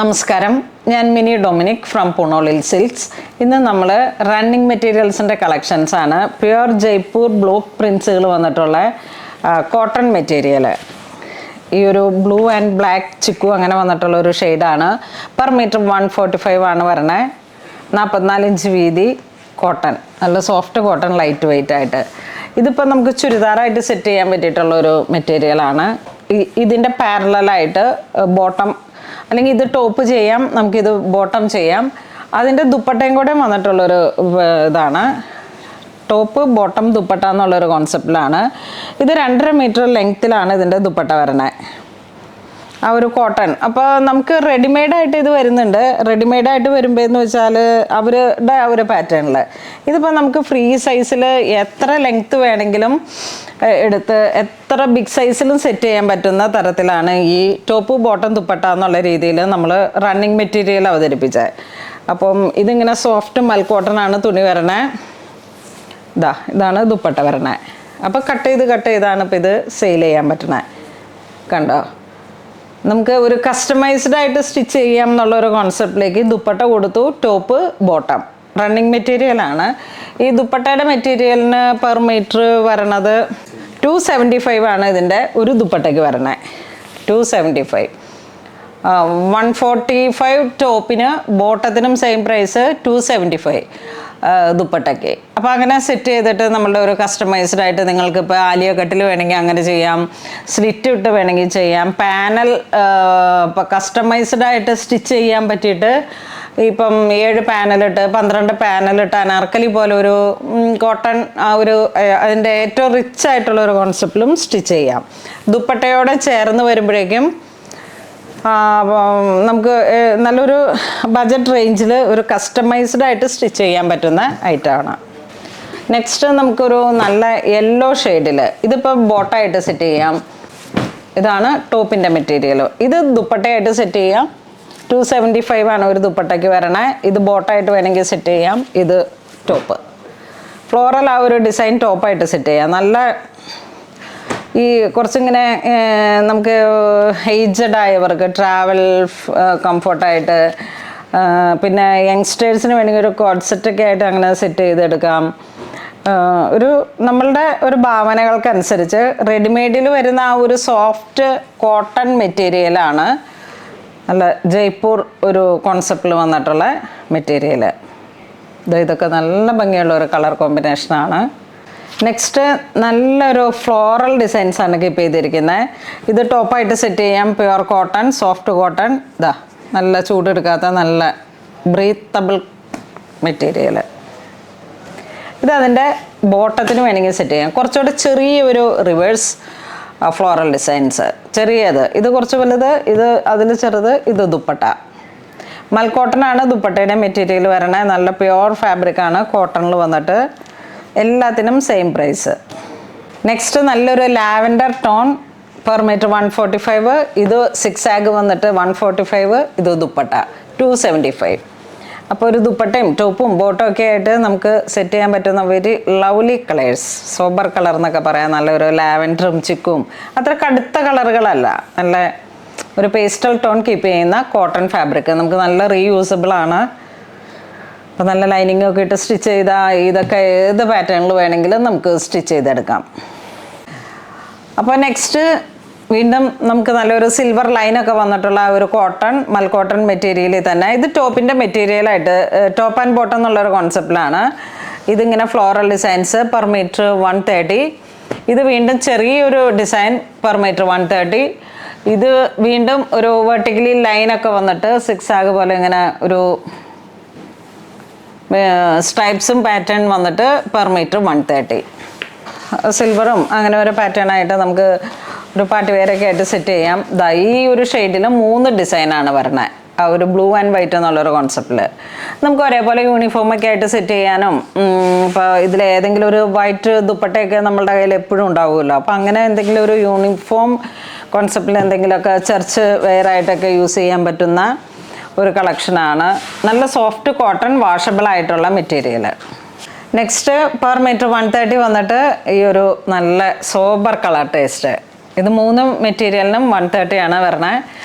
നമസ്കാരം, ഞാൻ mini Dominic from പുണോളിൽ silks. ഇന്ന് നമ്മൾ റണ്ണിങ് മെറ്റീരിയൽസിൻ്റെ കളക്ഷൻസ് ആണ്. പ്യുവർ ജയ്പൂർ ബ്ലോക്ക് പ്രിൻസുകൾ വന്നിട്ടുള്ള കോട്ടൺ മെറ്റീരിയൽ. ഈ ഒരു ബ്ലൂ ആൻഡ് ബ്ലാക്ക് ചിക്കു അങ്ങനെ വന്നിട്ടുള്ള ഒരു ഷെയ്ഡാണ്. പെർ മീറ്റർ 145 ആണ് വരണേ. 44 ഇഞ്ച് വീതി കോട്ടൺ, നല്ല സോഫ്റ്റ് കോട്ടൺ, ലൈറ്റ് വെയ്റ്റ് ആയിട്ട്. ഇതിപ്പോൾ നമുക്ക് ചുരിദാറായിട്ട് സെറ്റ് ചെയ്യാൻ പറ്റിയിട്ടുള്ളൊരു മെറ്റീരിയലാണ്. ഇതിൻ്റെ പാരലായിട്ട് ബോട്ടം അല്ലെങ്കിൽ ഇത് ടോപ്പ് ചെയ്യാം, നമുക്കിത് ബോട്ടം ചെയ്യാം. അതിൻ്റെ ദുപ്പട്ടയും കൂടെ വന്നിട്ടുള്ളൊരു ഇതാണ്. ടോപ്പ് ബോട്ടം ദുപ്പട്ട എന്നുള്ളൊരു കോൺസെപ്റ്റിലാണ്. ഇത് 2.5 മീറ്റർ ലെങ്ത്തിലാണ് ഇതിൻ്റെ ദുപ്പട്ട വരണേ, ആ ഒരു കോട്ടൺ. അപ്പോൾ നമുക്ക് റെഡിമെയ്ഡായിട്ട് ഇത് വരുന്നുണ്ട്. റെഡിമെയ്ഡായിട്ട് വരുമ്പോൾ എന്ന് വെച്ചാൽ അവരുടെ ആ ഒരു പാറ്റേണിൽ ഇതിപ്പോൾ നമുക്ക് ഫ്രീ സൈസിൽ എത്ര ലെങ്ത്ത് വേണമെങ്കിലും എടുത്ത് എത്ര ബിഗ് സൈസിലും സെറ്റ് ചെയ്യാൻ പറ്റുന്ന തരത്തിലാണ് ഈ ടോപ്പ് ബോട്ടം ദുപ്പട്ട എന്നുള്ള രീതിയിൽ നമ്മൾ റണ്ണിങ് മെറ്റീരിയൽ അവതരിപ്പിച്ചത്. അപ്പം ഇതിങ്ങനെ സോഫ്റ്റ് മൽ കോട്ടനാണ് തുണി വരണേ. ഇതാണ് ദുപ്പട്ട വരണേ. അപ്പോൾ കട്ട് ചെയ്താണ് ഇപ്പോൾ ഇത് സെയിൽ ചെയ്യാൻ പറ്റണേ. കണ്ടോ, നമുക്ക് ഒരു കസ്റ്റമൈസ്ഡ് ആയിട്ട് സ്റ്റിച്ച് ചെയ്യാം എന്നുള്ളൊരു കോൺസെപ്റ്റിലേക്ക് ദുപ്പട്ട കൊടുത്തു. ടോപ്പ് ബോട്ടം റണ്ണിങ് മെറ്റീരിയലാണ്. ഈ ദുപ്പട്ടയുടെ മെറ്റീരിയലിന് പെർ മീറ്റർ വരണത് 275 ആണ് ഇതിൻ്റെ ഒരു ദുപ്പട്ടയ്ക്ക് വരണേ. 275. 145 ടോപ്പിന്, ബോട്ടത്തിനും സെയിം പ്രൈസ് 275 ദുപ്പട്ടയ്ക്ക്. അപ്പോൾ അങ്ങനെ സെറ്റ് ചെയ്തിട്ട് നമ്മളുടെ ഒരു കസ്റ്റമൈസ്ഡ് ആയിട്ട് നിങ്ങൾക്ക് ഇപ്പോൾ ആലിയ കട്ടിൽ വേണമെങ്കിൽ അങ്ങനെ ചെയ്യാം, സ്ലിറ്റ് ഇട്ട് വേണമെങ്കിൽ ചെയ്യാം. പാനൽ ഇപ്പോൾ കസ്റ്റമൈസ്ഡ് ആയിട്ട് സ്റ്റിച്ച് ചെയ്യാൻ പറ്റിയിട്ട് ഇപ്പം 7 പാനലിട്ട് 12 പാനലിട്ട് അനാർക്കലി പോലെ ഒരു കോട്ടൺ ആ ഒരു അതിൻ്റെ ഏറ്റവും റിച്ച് ആയിട്ടുള്ള ഒരു കോൺസെപ്റ്റിലും സ്റ്റിച്ച് ചെയ്യാം. ദുപ്പട്ടയോടെ ചേർന്ന് വരുമ്പോഴേക്കും നമുക്ക് നല്ലൊരു ബഡ്ജറ്റ് റേഞ്ചിൽ ഒരു കസ്റ്റമൈസ്ഡ് ആയിട്ട് സ്റ്റിച്ച് ചെയ്യാൻ പറ്റുന്ന ഐറ്റമാണ്. നെക്സ്റ്റ് നമുക്കൊരു നല്ല യെല്ലോ ഷെയ്ഡിൽ, ഇതിപ്പോൾ ബോട്ടായിട്ട് സെറ്റ് ചെയ്യാം. ഇതാണ് ടോപ്പിൻ്റെ മെറ്റീരിയൽ. ഇത് ദുപ്പട്ടയായിട്ട് സെറ്റ് ചെയ്യാം. 275 ആണ് ഒരു ദുപ്പട്ടയ്ക്ക് വരണേ. ഇത് ബോട്ടായിട്ട് വേണമെങ്കിൽ സെറ്റ് ചെയ്യാം. ഇത് ടോപ്പ് ഫ്ലോറൽ ആ ഒരു ഡിസൈൻ ടോപ്പായിട്ട് സെറ്റ് ചെയ്യാം. നല്ല ഈ കുറച്ചിങ്ങനെ നമുക്ക് ഏജ്ഡ് ആയവർക്ക് ട്രാവൽ കംഫർട്ടായിട്ട്, പിന്നെ യങ്സ്റ്റേഴ്സിന് വേണമെങ്കിൽ ഒരു കോഡ് സെറ്റൊക്കെ ആയിട്ട് അങ്ങനെ സെറ്റ് ചെയ്തെടുക്കാം. ഒരു നമ്മളുടെ ഒരു ഭാവനകൾക്കനുസരിച്ച് റെഡിമെയ്ഡിൽ വരുന്ന ആ ഒരു സോഫ്റ്റ് കോട്ടൺ മെറ്റീരിയലാണ് നല്ല ജയ്പൂർ ഒരു കോൺസെപ്റ്റിൽ വന്നിട്ടുള്ള മെറ്റീരിയൽ. ഇതൊക്കെ നല്ല ഭംഗിയുള്ള ഒരു കളർ കോമ്പിനേഷനാണ്. നെക്സ്റ്റ് നല്ലൊരു ഫ്ലോറൽ ഡിസൈൻസാണ് കീപ്പ് ചെയ്തിരിക്കുന്നത്. ഇത് ടോപ്പായിട്ട് സെറ്റ് ചെയ്യാം. Pure cotton, soft cotton. നല്ല ചൂടെടുക്കാത്ത നല്ല ബ്രീത്തബിൾ മെറ്റീരിയൽ. ഇതതിൻ്റെ ബോട്ടത്തിന് വേണമെങ്കിൽ സെറ്റ് ചെയ്യാം. കുറച്ചുകൂടെ ചെറിയൊരു റിവേഴ്സ് ഫ്ലോറൽ ഡിസൈൻസ്, ചെറിയത്. ഇത് കുറച്ച് വലുത്, ഇത് അതിൽ ചെറുത്. ഇത് ദുപ്പട്ട മൽക്കോട്ടനാണ് ദുപ്പട്ടയുടെ മെറ്റീരിയൽ വരണേ. നല്ല പ്യുവർ ഫാബ്രിക്കാണ് കോട്ടണിൽ വന്നിട്ട്. എല്ലാത്തിനും സെയിം പ്രൈസ്. നെക്സ്റ്റ് നല്ലൊരു ലാവൻഡർ ടോൺ, പെർ മീറ്റർ 145. ഇത് 6 ആഗ് വന്നിട്ട് 145. ഇത് ദുപ്പട്ട 275. അപ്പോൾ ഒരു ദുപ്പട്ടയും ടോപ്പും ബോട്ടും ഒക്കെ ആയിട്ട് നമുക്ക് സെറ്റ് ചെയ്യാൻ പറ്റുന്ന very lovely colours. Sober colour എന്നൊക്കെ പറയാം. നല്ലൊരു ലാവൻഡറും ചിക്കും അത്ര കടുത്ത കളറുകളല്ല, നല്ല ഒരു പേസ്റ്റൽ ടോൺ കീപ്പ് ചെയ്യുന്ന കോട്ടൺ ഫാബ്രിക്. നമുക്ക് നല്ല റീയൂസബിൾ ആണ്. അപ്പോൾ നല്ല ലൈനിങ് ഒക്കെ ഇട്ട് സ്റ്റിച്ച് ചെയ്താൽ ഇതൊക്കെ ഏത് പാറ്റേണിൽ വേണമെങ്കിലും നമുക്ക് സ്റ്റിച്ച് ചെയ്തെടുക്കാം. അപ്പോൾ നെക്സ്റ്റ് വീണ്ടും നമുക്ക് നല്ലൊരു സിൽവർ ലൈനൊക്കെ വന്നിട്ടുള്ള ഒരു കോട്ടൺ മൽക്കോട്ടൺ മെറ്റീരിയലിൽ തന്നെ. ഇത് ടോപ്പിൻ്റെ മെറ്റീരിയലായിട്ട് ടോപ്പ് ആൻഡ് ബോട്ടം എന്നുള്ളൊരു കോൺസെപ്റ്റിലാണ്. ഇതിങ്ങനെ ഫ്ലോറൽ ഡിസൈൻസ് പെർ മീറ്റർ 130. ഇത് വീണ്ടും ചെറിയൊരു ഡിസൈൻ പെർ മീറ്റർ 130. ഇത് വീണ്ടും ഒരു വെർട്ടിക്കലി ലൈനൊക്കെ വന്നിട്ട് 6 ആഗ് പോലെ ഇങ്ങനെ ഒരു സ്ട്രൈപ്സും പാറ്റേൺ വന്നിട്ട് പെർ മീറ്റർ 130. സിൽവറും അങ്ങനെ ഒരു പാറ്റേൺ ആയിട്ട് നമുക്ക് ഒരു പാർട്ടി വെയറൊക്കെ ആയിട്ട് സെറ്റ് ചെയ്യാം. ഈ ഒരു ഷെയ്ഡിൽ 3 ഡിസൈനാണ് വരണത്. ആ ഒരു ബ്ലൂ ആൻഡ് വൈറ്റ് എന്നുള്ളൊരു കോൺസെപ്റ്റിൽ നമുക്ക് ഒരേപോലെ യൂണിഫോമൊക്കെ ആയിട്ട് സെറ്റ് ചെയ്യാനും, ഇപ്പോൾ ഇതിലേതെങ്കിലും ഒരു വൈറ്റ് ദുപ്പട്ടയൊക്കെ നമ്മളുടെ കയ്യിൽ എപ്പോഴും ഉണ്ടാവുമല്ലോ. അപ്പോൾ അങ്ങനെ എന്തെങ്കിലും ഒരു യൂണിഫോം കോൺസെപ്റ്റിൽ എന്തെങ്കിലുമൊക്കെ ചർച്ച് വെയറായിട്ടൊക്കെ യൂസ് ചെയ്യാൻ പറ്റുന്ന ഒരു കളക്ഷനാണ്. നല്ല സോഫ്റ്റ് കോട്ടൺ വാഷബിൾ ആയിട്ടുള്ള മെറ്റീരിയൽ. നെക്സ്റ്റ് പെർ മീറ്റർ 130 വന്നിട്ട് ഈ ഒരു നല്ല സോബർ കളർ ടേസ്റ്റ്. ഇത് 3 മെറ്റീരിയലിനും 130 ആണ് വരണേ.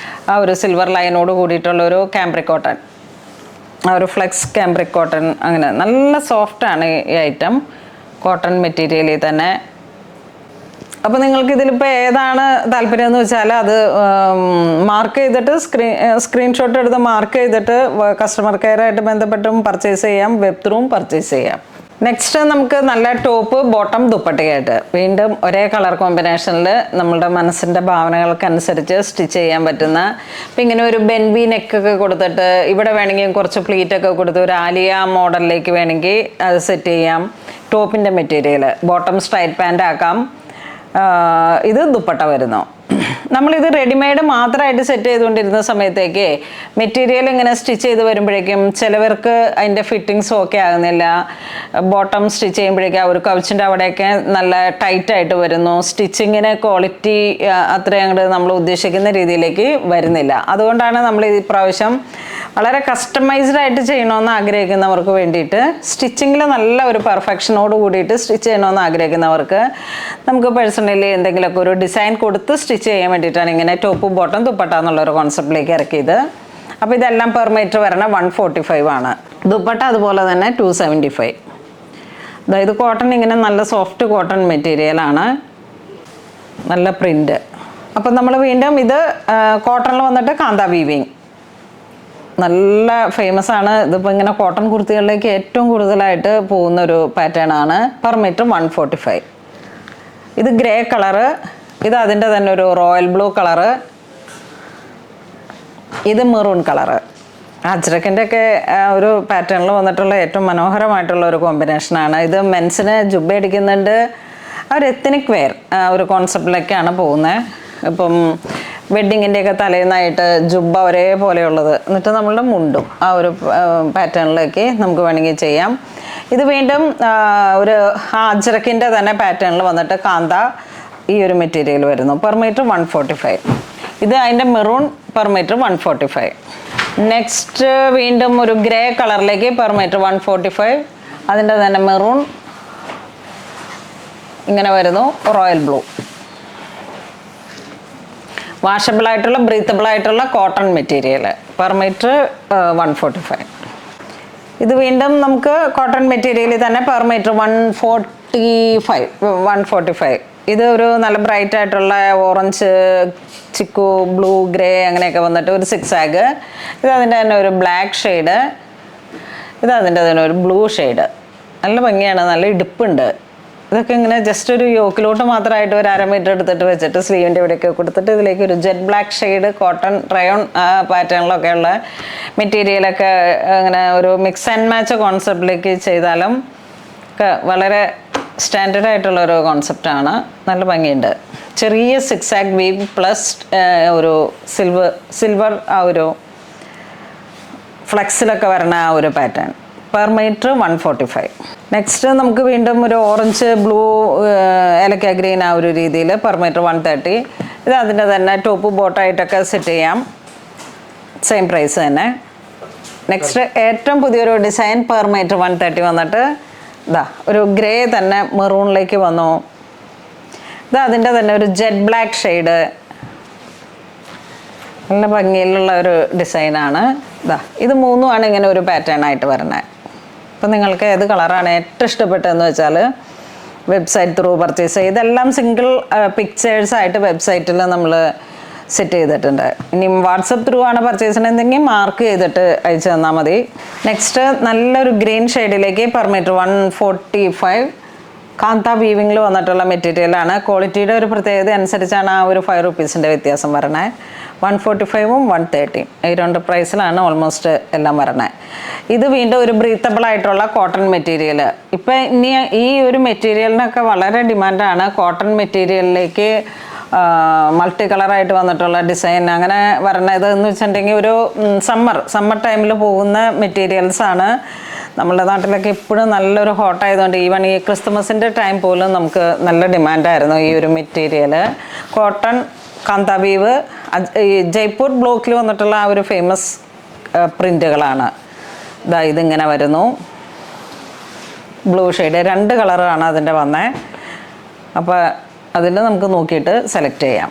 ആ ഒരു സിൽവർ ലൈനോട് കൂടിയിട്ടുള്ളൊരു ക്യാമ്പ്രിക് കോട്ടൺ, ആ ഒരു ഫ്ലെക്സ് ക്യാമ്പ്രിക് കോട്ടൺ. അങ്ങനെ നല്ല സോഫ്റ്റാണ് ഈ ഐറ്റം, കോട്ടൺ മെറ്റീരിയലിൽ തന്നെ. അപ്പോൾ നിങ്ങൾക്ക് ഇതിലിപ്പോൾ ഏതാണ് താല്പര്യം എന്ന് വെച്ചാൽ അത് മാർക്ക് ചെയ്തിട്ട് സ്ക്രീൻഷോട്ട് എടുത്ത് മാർക്ക് ചെയ്തിട്ട് കസ്റ്റമർ കെയറായിട്ട് ബന്ധപ്പെട്ടും പർച്ചേസ് ചെയ്യാം, വെബ് ത്രൂവും പർച്ചേസ് ചെയ്യാം. നെക്സ്റ്റ് നമുക്ക് നല്ല ടോപ്പ് ബോട്ടം ദുപ്പട്ടയായിട്ട് വീണ്ടും ഒരേ കളർ കോമ്പിനേഷനിൽ നമ്മളുടെ മനസ്സിൻ്റെ ഭാവനകൾക്കനുസരിച്ച് സ്റ്റിച്ച് ചെയ്യാൻ പറ്റുന്ന, ഇപ്പം ഇങ്ങനെ ഒരു ബെൻവി നെക്കൊക്കെ കൊടുത്തിട്ട് ഇവിടെ വേണമെങ്കിൽ കുറച്ച് പ്ലീറ്റൊക്കെ കൊടുത്ത് ഒരു ആലിയ മോഡലിലേക്ക് വേണമെങ്കിൽ അത് സെറ്റ് ചെയ്യാം. ടോപ്പിൻ്റെ മെറ്റീരിയൽ ബോട്ടം സ്ട്രൈറ്റ് പാൻ്റ് ആക്കാം. ഇത് ദുപ്പട്ട വരുന്നു. നമ്മളിത് റെഡിമെയ്ഡ് മാത്രമായിട്ട് സെറ്റ് ചെയ്തുകൊണ്ടിരുന്ന സമയത്തേക്ക് മെറ്റീരിയൽ ഇങ്ങനെ സ്റ്റിച്ച് ചെയ്ത് വരുമ്പോഴേക്കും ചിലവർക്ക് അതിൻ്റെ ഫിറ്റിങ്സ് ഓക്കെ ആകുന്നില്ല. ബോട്ടം സ്റ്റിച്ച് ചെയ്യുമ്പോഴേക്കും ആ ഒരു കൗച്ചിൻ്റെ അവിടെയൊക്കെ നല്ല ടൈറ്റായിട്ട് വരുന്നു. സ്റ്റിച്ചിങ്ങിന് ക്വാളിറ്റി അത്രയും അങ്ങോട്ട് നമ്മൾ ഉദ്ദേശിക്കുന്ന രീതിയിലേക്ക് വരുന്നില്ല. അതുകൊണ്ടാണ് നമ്മൾ ഈ പ്രാവശ്യം വളരെ കസ്റ്റമൈസ്ഡ് ആയിട്ട് ചെയ്യണമെന്ന് ആഗ്രഹിക്കുന്നവർക്ക് വേണ്ടിയിട്ട്, സ്റ്റിച്ചിങ്ങിൽ നല്ല ഒരു പെർഫെക്ഷനോട് കൂടിയിട്ട് സ്റ്റിച്ച് ചെയ്യണമെന്ന് ആഗ്രഹിക്കുന്നവർക്ക് നമുക്ക് പേഴ്സണലി എന്തെങ്കിലുമൊക്കെ ഒരു ഡിസൈൻ കൊടുത്ത് സ്റ്റിച്ച് ചെയ്യാൻ വേണ്ടിയിട്ടാണ് ഇങ്ങനെ ടോപ്പ് ബോട്ടം ദുപ്പട്ട എന്നുള്ളൊരു കോൺസെപ്റ്റിലേക്ക് ഇറക്കിയത്. അപ്പോൾ ഇതെല്ലാം പെർ മീറ്റർ വരണ 145 ആണ്. ദുപ്പട്ട അതുപോലെ തന്നെ 275. അതായത് കോട്ടൺ ഇങ്ങനെ നല്ല സോഫ്റ്റ് കോട്ടൺ മെറ്റീരിയലാണ്, നല്ല പ്രിൻ്റ്. അപ്പം നമ്മൾ വീണ്ടും ഇത് കോട്ടണിൽ വന്നിട്ട് കാന്ത വീവിങ് നല്ല ഫേമസ് ആണ്. ഇതിപ്പോൾ ഇങ്ങനെ കോട്ടൺ കുർത്തികളിലേക്ക് ഏറ്റവും കൂടുതലായിട്ട് പോകുന്നൊരു പാറ്റേൺ ആണ്. Per metre 145. ഇത് ഗ്രേ കളറ്, ഇത് അതിൻ്റെ തന്നെ ഒരു റോയൽ ബ്ലൂ കളറ്, ഇത് മെറൂൺ കളറ്. അജ്രക്കിൻ്റെ ഒക്കെ ഒരു പാറ്റേണിൽ വന്നിട്ടുള്ള ഏറ്റവും മനോഹരമായിട്ടുള്ള ഒരു കോമ്പിനേഷനാണ്. ഇത് മെൻസിന് ജുബ്ബ അടിക്കുന്നുണ്ട്, ഒരു എത്നിക് വെയർ ഒരു കോൺസെപ്റ്റിലേക്കാണ് പോകുന്നത്. ഇപ്പം വെഡ്ഡിങ്ങിൻ്റെയൊക്കെ തലേന്നായിട്ട് ജുബ്ബ ഒരേപോലെയുള്ളത്, എന്നിട്ട് നമ്മളുടെ മുണ്ടും ആ ഒരു പാറ്റേണിലേക്ക് നമുക്ക് വേണമെങ്കിൽ ചെയ്യാം. ഇത് വീണ്ടും ഒരു അജ്രക്കിൻ്റെ തന്നെ പാറ്റേണിൽ വന്നിട്ട് കാന്ത ഈ ഒരു മെറ്റീരിയൽ വരുന്നു. Per metre 145. ഇത് അതിൻ്റെ മെറൂൺ പെർ മീറ്റർ 145. നെക്സ്റ്റ് വീണ്ടും ഒരു ഗ്രേ കളറിലേക്ക് പെർ മീറ്റർ 145. അതിൻ്റെ തന്നെ മെറൂൺ ഇങ്ങനെ വരുന്നു, റോയൽ ബ്ലൂ. വാഷബിൾ ആയിട്ടുള്ള ബ്രീത്തബിൾ ആയിട്ടുള്ള കോട്ടൺ മെറ്റീരിയൽ പെർ മീറ്റർ 145. ഇത് വീണ്ടും നമുക്ക് കോട്ടൺ മെറ്റീരിയലിൽ തന്നെ പെർ മീറ്റർ 145. ഇത് ഒരു നല്ല ബ്രൈറ്റ് ആയിട്ടുള്ള ഓറഞ്ച്, ചിക്കു, ബ്ലൂ, ഗ്രേ അങ്ങനെയൊക്കെ വന്നിട്ട് ഒരു 6 ആഗ്. ഇത് അതിൻ്റെ തന്നെ ഒരു ബ്ലാക്ക് ഷെയ്ഡ്, ഇത് അതിൻ്റെ തന്നെ ഒരു ബ്ലൂ ഷെയ്ഡ്. നല്ല ഭംഗിയാണ്, നല്ല ഇടുപ്പുണ്ട്. ഇതൊക്കെ ഇങ്ങനെ ജസ്റ്റ് ഒരു യോക്കിലോട്ട് മാത്രമായിട്ട് ഒരു 1/2 മീറ്റർ എടുത്തിട്ട് വെച്ചിട്ട് സ്ലീവിൻ്റെ ഇവിടെയൊക്കെ കൊടുത്തിട്ട് ഇതിലേക്ക് ഒരു jet black shade cotton rayon പാറ്റേണിലൊക്കെ ഉള്ള മെറ്റീരിയലൊക്കെ അങ്ങനെ ഒരു മിക്സ് ആൻഡ് മാച്ച് കോൺസെപ്റ്റിലേക്ക് ചെയ്താലും ഒക്കെ വളരെ സ്റ്റാൻഡേർഡ് ആയിട്ടുള്ളൊരു കോൺസെപ്റ്റാണ്. നല്ല ഭംഗിയുണ്ട്. ചെറിയ 6 ആഗ് വീവ് പ്ലസ് ഒരു സിൽവർ ആ ഒരു ഫ്ലെക്സിലൊക്കെ വരുന്ന ആ ഒരു പാറ്റേൺ പെർ മീറ്റർ 145. നെക്സ്റ്റ് നമുക്ക് വീണ്ടും ഒരു ഓറഞ്ച്, ബ്ലൂ, ഏലക്ക ഗ്രീൻ ആ ഒരു രീതിയിൽ പെർ മീറ്റർ 130. ഇത് അതിൻ്റെ തന്നെ ടോപ്പ് ബോട്ടായിട്ടൊക്കെ സെറ്റ് ചെയ്യാം, സെയിം പ്രൈസ് തന്നെ. നെക്സ്റ്റ് ഏറ്റവും പുതിയൊരു ഡിസൈൻ പെർ മീറ്റർ 130 വന്നിട്ട് ഇതാ ഒരു ഗ്രേ തന്നെ മെറൂണിലേക്ക് വന്നു. ഇത് അതിൻ്റെ തന്നെ ഒരു ജെറ്റ് ബ്ലാക്ക് ഷെയ്ഡ്, നല്ല ഭംഗിയിലുള്ള ഒരു ഡിസൈനാണ്. ഇതാ ഇത് 3ആണ് ഇങ്ങനെ ഒരു പാറ്റേൺ ആയിട്ട് വരുന്നത്. അപ്പം നിങ്ങൾക്ക് ഏത് കളറാണ് ഏറ്റവും ഇഷ്ടപ്പെട്ടതെന്ന് വെച്ചാൽ വെബ്സൈറ്റ് ത്രൂ പർച്ചേസ് ചെയ്യുക. ഇതെല്ലാം സിംഗിൾ പിക്ചേഴ്സായിട്ട് വെബ്സൈറ്റിൽ നമ്മൾ സെറ്റ് ചെയ്തിട്ടുണ്ട്. ഇനി വാട്സപ്പ് ത്രൂ ആണ് പർച്ചേസ് ചെയ്യണമെങ്കിൽ മാർക്ക് ചെയ്തിട്ട് അയച്ചു തന്നാൽ മതി. നെക്സ്റ്റ് നല്ലൊരു ഗ്രീൻ ഷെയ്ഡിലേക്ക് പെർ മീറ്റർ 145 കാന്ത വീവിങ്ങിൽ വന്നിട്ടുള്ള മെറ്റീരിയലാണ്. ക്വാളിറ്റിയുടെ ഒരു പ്രത്യേകത അനുസരിച്ചാണ് ആ ഒരു 5 റുപ്പീസിൻ്റെ വ്യത്യാസം വരണേ. 145ഉം 130 ഈ 2 പ്രൈസിലാണ് ഓൾമോസ്റ്റ് എല്ലാം വരണേ. ഇത് വീണ്ടും ഒരു ബ്രീത്തബിൾ ആയിട്ടുള്ള കോട്ടൺ മെറ്റീരിയൽ. ഇപ്പം ഇനി ഈ ഒരു മെറ്റീരിയലിനൊക്കെ വളരെ ഡിമാൻഡാണ്. കോട്ടൺ മെറ്റീരിയലിലേക്ക് മൾട്ടി കളറായിട്ട് വന്നിട്ടുള്ള ഡിസൈൻ അങ്ങനെ വരണത് എന്ന് വെച്ചിട്ടുണ്ടെങ്കിൽ ഒരു സമ്മർ ടൈമിൽ പോകുന്ന മെറ്റീരിയൽസാണ്. നമ്മളുടെ നാട്ടിലൊക്കെ ഇപ്പോഴും നല്ലൊരു ഹോട്ടായതുകൊണ്ട് ഈവൻ ഈ ക്രിസ്മസിൻ്റെ ടൈം പോലും നമുക്ക് നല്ല ഡിമാൻഡായിരുന്നു ഈ ഒരു മെറ്റീരിയൽ. കോട്ടൺ കാന്ത വീവ് ഈ ജയ്പൂർ ബ്ലോക്കിൽ വന്നിട്ടുള്ള ആ ഒരു ഫേമസ് പ്രിൻ്റുകളാണ്. ഇതാ ഇതിങ്ങനെ വരുന്നു, ബ്ലൂ ഷെയ്ഡ് 2 കളറാണ് അതിൻ്റെ വന്നത്. അപ്പോൾ അതിൽ നമുക്ക് നോക്കിയിട്ട് സെലക്ട് ചെയ്യാം.